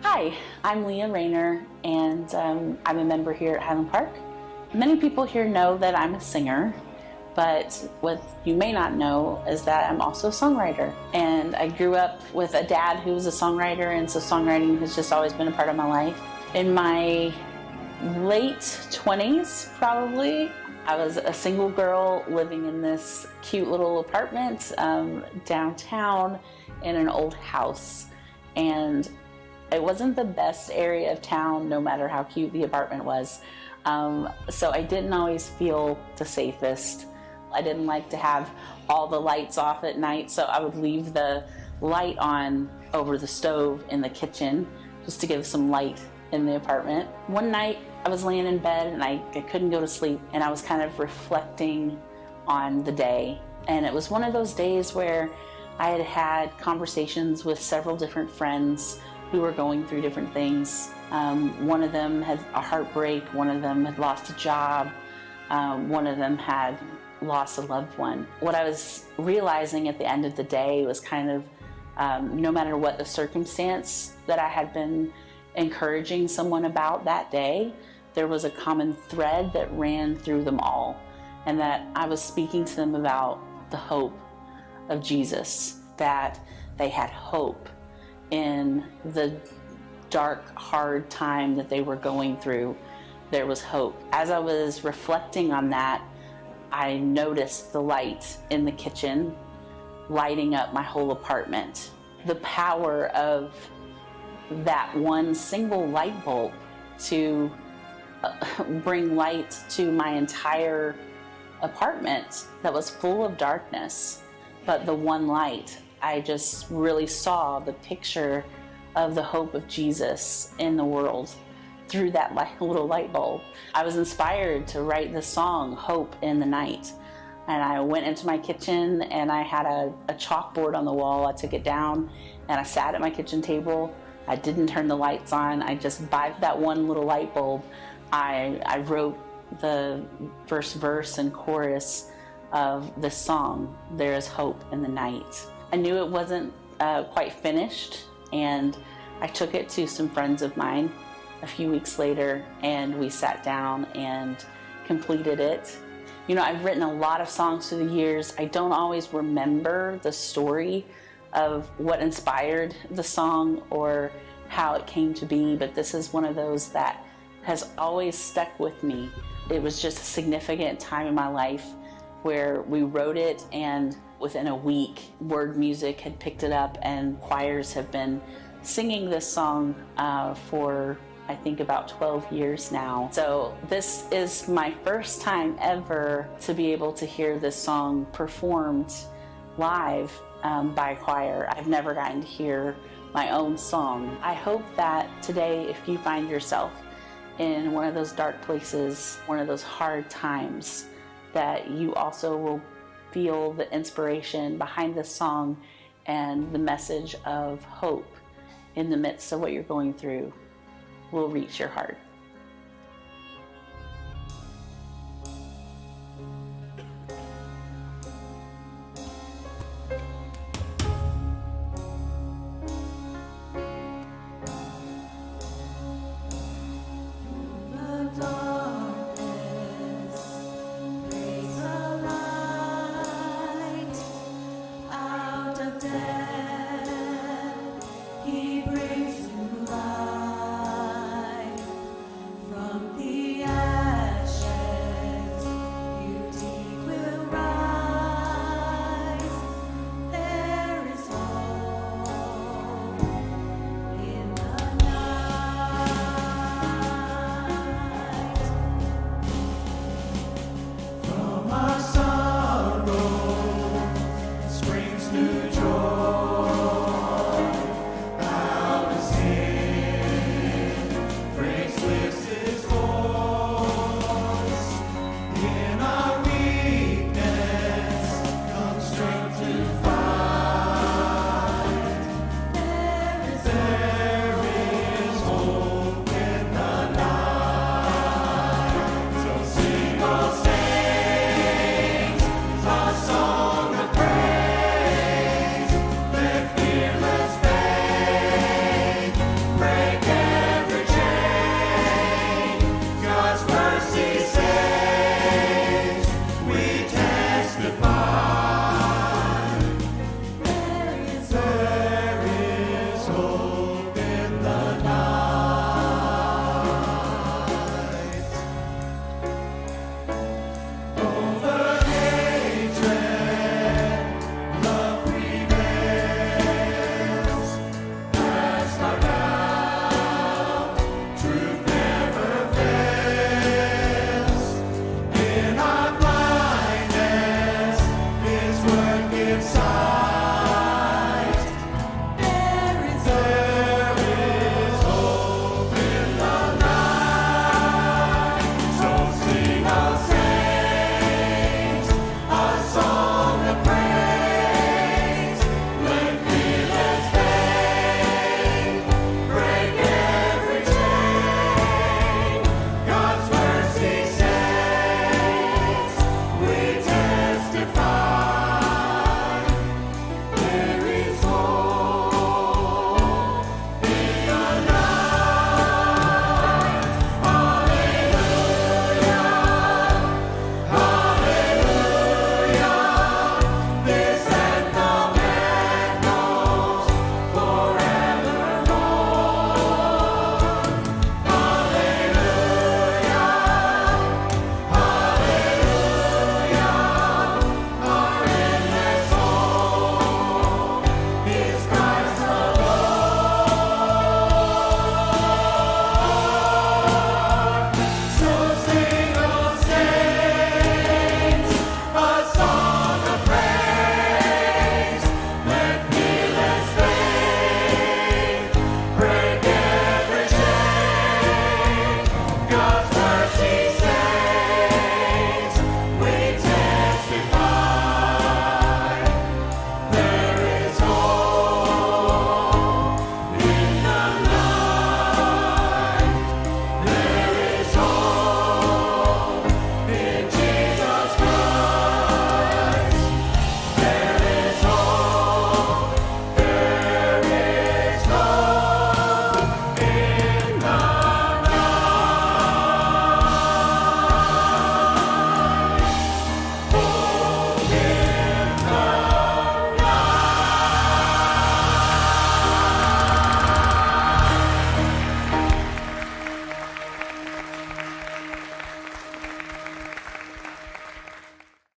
Hi, I'm Leah Rayner, and I'm a member here at Highland Park. Many people here know that I'm a singer, but what you may not know is that I'm also a songwriter. And I grew up with a dad who was a songwriter, and so songwriting has just always been a part of my life. In my late 20s, probably, I was a single girl living in this cute little apartment downtown in an old house. And it wasn't the best area of town, no matter how cute the apartment was. So I didn't always feel the safest. I didn't like to have all the lights off at night, so I would leave the light on over the stove in the kitchen just to give some light in the apartment. One night I was laying in bed and I couldn't go to sleep, and I was kind of reflecting on the day. And it was one of those days where I had had conversations with several different friends who were going through different things. One of them had a heartbreak, one of them had lost a job, one of them had lost a loved one. What I was realizing at the end of the day was kind of, no matter what the circumstance that I had been encouraging someone about that day, there was a common thread that ran through them all, and that I was speaking to them about the hope of Jesus, that they had hope in the dark, hard time that they were going through. There was hope. As I was reflecting on that, I noticed the light in the kitchen lighting up my whole apartment. The power of that one single light bulb to bring light to my entire apartment that was full of darkness. But the one light, I just really saw the picture of the hope of Jesus in the world through that little light bulb. I was inspired to write the song, Hope in the Night. And I went into my kitchen and I had a chalkboard on the wall. I took it down and I sat at my kitchen table. I didn't turn the lights on. I just, by that one little light bulb, I wrote the first verse and chorus of this song, There is Hope in the Night. I knew it wasn't quite finished, and I took it to some friends of mine a few weeks later, and we sat down and completed it. You know, I've written a lot of songs through the years. I don't always remember the story of what inspired the song or how it came to be, but this is one of those that has always stuck with me. It was just a significant time in my life where we wrote it, and within a week, Word Music had picked it up, and choirs have been singing this song for, I think, about 12 years now. So this is my first time ever to be able to hear this song performed live by a choir. I've never gotten to hear my own song. I hope that today, if you find yourself in one of those dark places, one of those hard times, that you also will feel the inspiration behind this song and the message of hope in the midst of what you're going through will reach your heart.